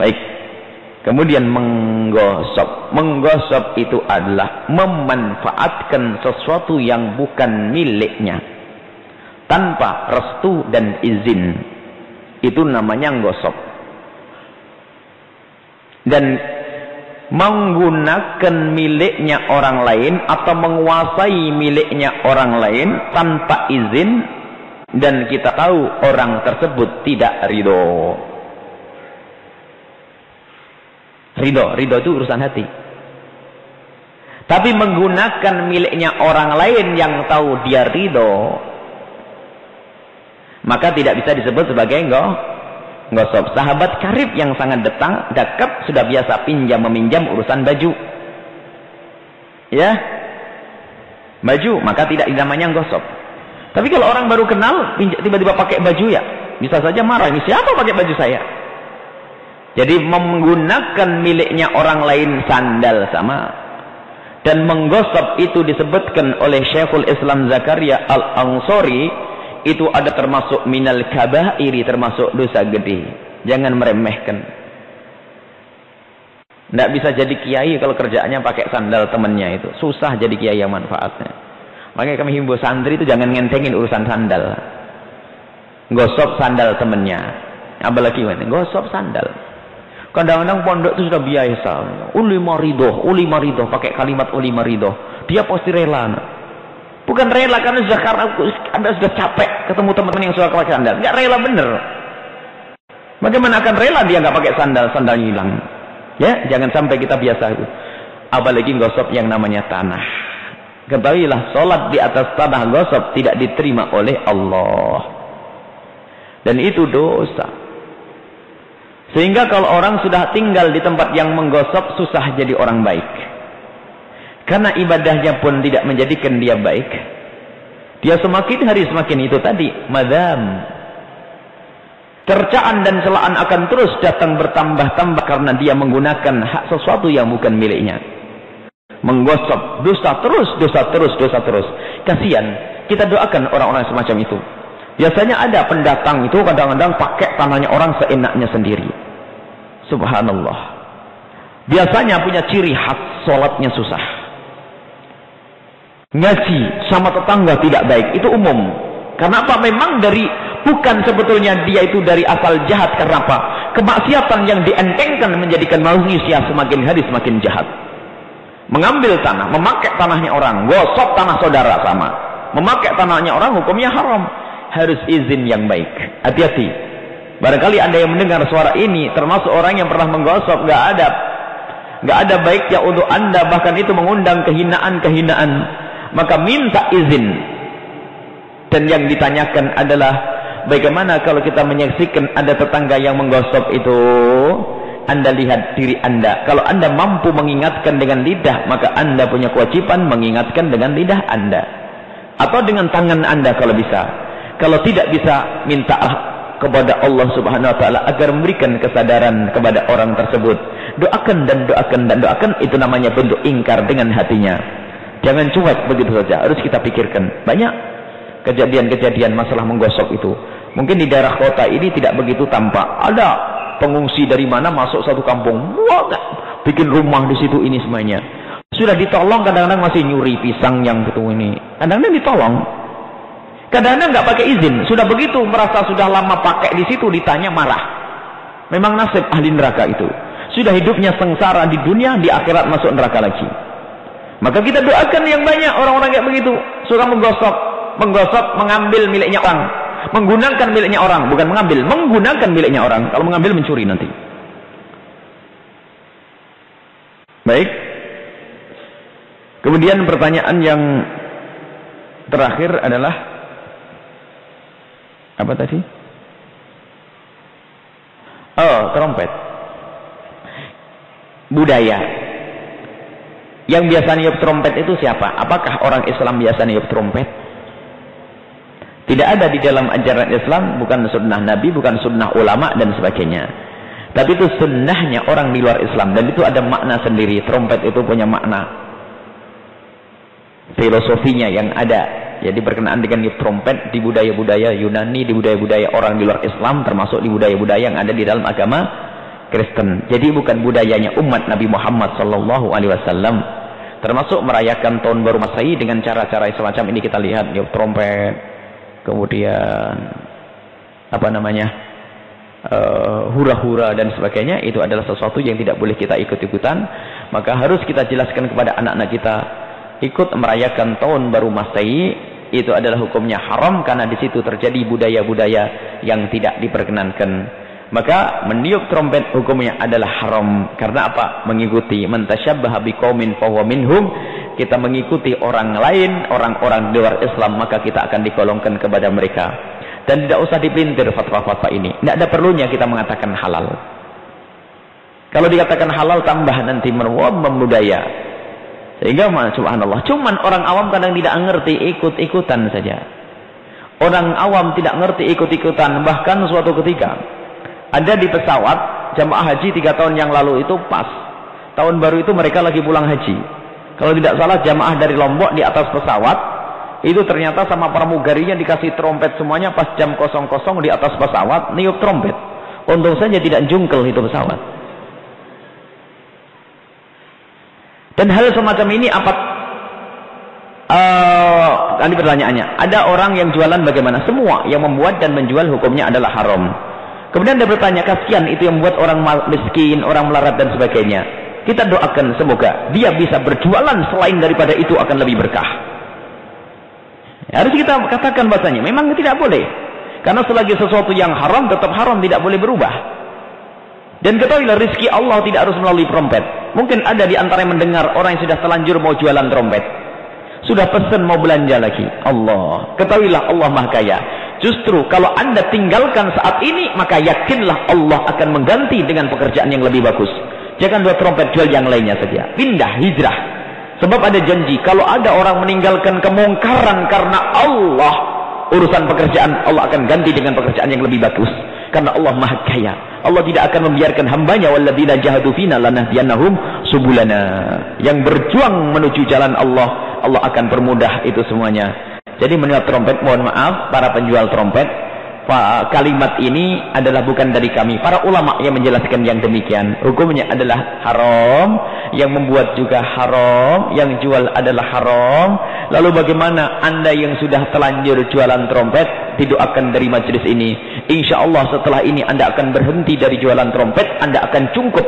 Baik. Kemudian menggosok. Menggosok itu adalah memanfaatkan sesuatu yang bukan miliknya tanpa restu dan izin. Itu namanya menggosok. Dan menggunakan miliknya orang lain atau menguasai miliknya orang lain tanpa izin, dan kita tahu orang tersebut tidak ridho. Ridho itu urusan hati. Tapi menggunakan miliknya orang lain yang tahu dia ridho, maka tidak bisa disebut sebagai nggosok. Sahabat karib yang sangat dekat sudah biasa meminjam urusan baju. Ya. Baju, maka tidak namanya nggosok. Tapi kalau orang baru kenal, tiba-tiba pakai baju, ya bisa saja marah. Ini siapa pakai baju saya? Jadi menggunakan miliknya orang lain sandal sama. Dan menggosok itu disebutkan oleh Syekhul Islam Zakaria Al-Ansori, itu ada termasuk minal kabairi, termasuk dosa gede. Jangan meremehkan. Tidak bisa jadi kiai kalau kerjaannya pakai sandal temannya itu. Susah jadi kiai yang manfaatnya. Makanya kami himbau santri itu jangan ngentengin urusan sandal. Gosok sandal temannya. Apalagi gosok sandal. Kadang-kadang pondok itu sudah biasa. Ulima ridho, pakai kalimat ulima ridho. Dia pasti rela. Bukan rela karena Anda sudah capek ketemu teman-teman yang suka pakai sandal. Enggak rela bener. Bagaimana akan rela dia nggak pakai sandal hilang? Ya, jangan sampai kita biasa itu. Apalagi gosok yang namanya tanah. Ketahuilah, sholat di atas tanah gosok tidak diterima oleh Allah. Dan itu dosa. Sehingga kalau orang sudah tinggal di tempat yang menggosok, susah jadi orang baik. Karena ibadahnya pun tidak menjadikan dia baik. Dia semakin hari semakin itu tadi, madam. Cercaan dan celaan akan terus datang bertambah-tambah karena dia menggunakan hak sesuatu yang bukan miliknya. Menggosok, dosa terus. Kasihan, kita doakan orang-orang semacam itu. Biasanya ada pendatang itu kadang-kadang pakai tanahnya orang seenaknya sendiri. Subhanallah. Biasanya punya ciri khas, sholatnya susah. Ngaji sama tetangga tidak baik, itu umum. Karena apa? Memang bukan sebetulnya dia itu dari asal jahat. Karena apa? Kemaksiatan yang dientengkan menjadikan manusia semakin hari semakin jahat. Mengambil tanah, memakai tanahnya orang, gosok tanah saudara sama. Memakai tanahnya orang hukumnya haram. Harus izin yang baik. Hati-hati. Barangkali Anda yang mendengar suara ini termasuk orang yang pernah menggosok, nggak ada baiknya untuk Anda, bahkan itu mengundang kehinaan-kehinaan. Maka minta izin. Dan yang ditanyakan adalah bagaimana kalau kita menyaksikan ada tetangga yang menggosok itu? Anda lihat diri Anda. Kalau Anda mampu mengingatkan dengan lidah, maka Anda punya kewajiban mengingatkan dengan lidah Anda. Atau dengan tangan Anda kalau bisa. Kalau tidak bisa, minta kepada Allah Subhanahu wa taala agar memberikan kesadaran kepada orang tersebut. Doakan, itu namanya bentuk ingkar dengan hatinya. Jangan cuek begitu saja, harus kita pikirkan. Banyak kejadian-kejadian masalah menggosok itu. Mungkin di daerah kota ini tidak begitu tampak. Ada pengungsi dari mana masuk satu kampung, bikin rumah di situ ini semuanya. Sudah ditolong, kadang-kadang masih nyuri pisang yang betul ini. Kadang-kadang ditolong. Kadang-kadang nggak pakai izin, sudah begitu merasa sudah lama pakai di situ, ditanya marah. Memang nasib ahli neraka itu. Sudah hidupnya sengsara di dunia, di akhirat masuk neraka lagi. Maka kita doakan yang banyak orang-orang kayak begitu, suka menggosok, mengambil miliknya orang, menggunakan miliknya orang, bukan mengambil, menggunakan miliknya orang. Kalau mengambil mencuri nanti. Baik. Kemudian pertanyaan yang terakhir adalah apa tadi? Oh, trompet. Budaya. Yang biasa niup trompet itu siapa? Apakah orang Islam biasa niup trompet? Tidak ada di dalam ajaran Islam, bukan sunnah Nabi, bukan sunnah ulama dan sebagainya. Tapi itu sunnahnya orang di luar Islam, dan itu ada makna sendiri. Trompet itu punya makna filosofinya yang ada. Jadi berkenaan dengan trompet di budaya-budaya Yunani, di budaya-budaya orang di luar Islam, termasuk di budaya-budaya yang ada di dalam agama Kristen. Jadi bukan budayanya umat Nabi Muhammad sallallahu alaihi wasallam. Termasuk merayakan tahun baru Masehi dengan cara-cara semacam ini kita lihat, niup trompet, kemudian apa namanya? Hura-hura dan sebagainya. Itu adalah sesuatu yang tidak boleh kita ikut-ikutan. Maka harus kita jelaskan kepada anak-anak kita, ikut merayakan tahun baru Masehi itu adalah hukumnya haram, karena di situ terjadi budaya-budaya yang tidak diperkenankan. Maka meniup trompet hukumnya adalah haram. Karena apa? Mengikuti man tasyabbaha biqaumin fahuwa minhum. Kita mengikuti orang lain, orang-orang di luar Islam, maka kita akan digolongkan kepada mereka. Dan tidak usah dipelintir fatwa-fatwa ini. Tidak ada perlunya kita mengatakan halal. Kalau dikatakan halal tambah nanti membudaya. Sehingga subhanallah, cuman orang awam kadang tidak ngerti, ikut-ikutan saja. Orang awam tidak ngerti, ikut-ikutan. Bahkan suatu ketika ada di pesawat jamaah haji 3 tahun yang lalu, itu pas tahun baru itu mereka lagi pulang haji. Kalau tidak salah jamaah dari Lombok di atas pesawat itu ternyata sama pramugarinya dikasih trompet semuanya. Pas jam 00 di atas pesawat niup trompet. Untung saja tidak jungkel itu pesawat. Dan hal semacam ini apa? Tadi pertanyaannya, ada orang yang jualan bagaimana? Semua yang membuat dan menjual hukumnya adalah haram. Kemudian dia bertanya, kasihan itu yang membuat orang miskin, orang melarat dan sebagainya. Kita doakan semoga dia bisa berjualan selain daripada itu akan lebih berkah. Harus kita katakan bahasanya memang tidak boleh. Karena selagi sesuatu yang haram tetap haram, tidak boleh berubah. Dan ketahuilah rezeki Allah tidak harus melalui trompet. Mungkin ada di antara yang mendengar orang yang sudah telanjur mau jualan trompet. Sudah pesan mau belanja lagi. Allah. Ketahuilah Allah Maha Kaya. Justru kalau Anda tinggalkan saat ini, maka yakinlah Allah akan mengganti dengan pekerjaan yang lebih bagus. Jangan buat trompet, jual yang lainnya saja. Pindah, hijrah. Sebab ada janji, kalau ada orang meninggalkan kemungkaran karena Allah, urusan pekerjaan Allah akan ganti dengan pekerjaan yang lebih bagus. Karena Allah Maha Kaya. Allah tidak akan membiarkan hambanya, walladzina jahadu fina lanahdiyannahum subulana. Yang berjuang menuju jalan Allah, Allah akan permudah itu semuanya. Jadi meniup trompet, mohon maaf para penjual trompet, kalimat ini adalah bukan dari kami. Para ulama yang menjelaskan yang demikian. Hukumnya adalah haram, yang membuat juga haram, yang jual adalah haram. Lalu bagaimana Anda yang sudah telanjur jualan trompet, didoakan dari majelis ini, insya Allah setelah ini Anda akan berhenti dari jualan trompet, Anda akan cukup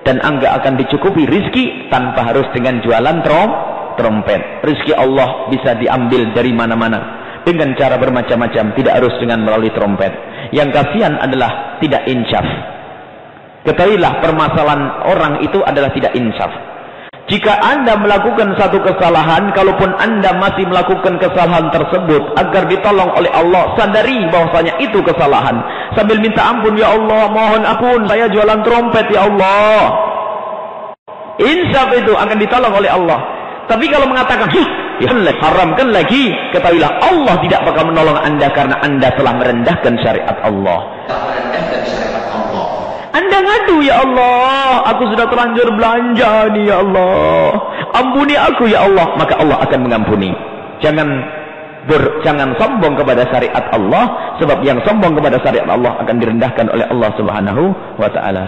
dan Anda akan dicukupi rizki tanpa harus dengan jualan trompet. Rizki Allah bisa diambil dari mana-mana dengan cara bermacam-macam, tidak harus dengan melalui trompet. Yang kasihan adalah tidak insaf. Ketahuilah permasalahan orang itu adalah tidak insaf. Jika Anda melakukan satu kesalahan, kalaupun Anda masih melakukan kesalahan tersebut agar ditolong oleh Allah, sadari bahwasanya itu kesalahan. Sambil minta ampun, ya Allah, mohon ampun, saya jualan trompet ya Allah. Insaf itu akan ditolong oleh Allah. Tapi kalau mengatakan, ya Allah, haramkan lagi, ketahuilah Allah tidak bakal menolong Anda karena Anda telah merendahkan syariat Allah. Anda ngadu, ya Allah, aku sudah terlanjur belanja nih ya Allah, ampuni aku ya Allah, maka Allah akan mengampuni. Jangan sombong kepada syariat Allah, sebab yang sombong kepada syariat Allah akan direndahkan oleh Allah Subhanahu wa ta'ala.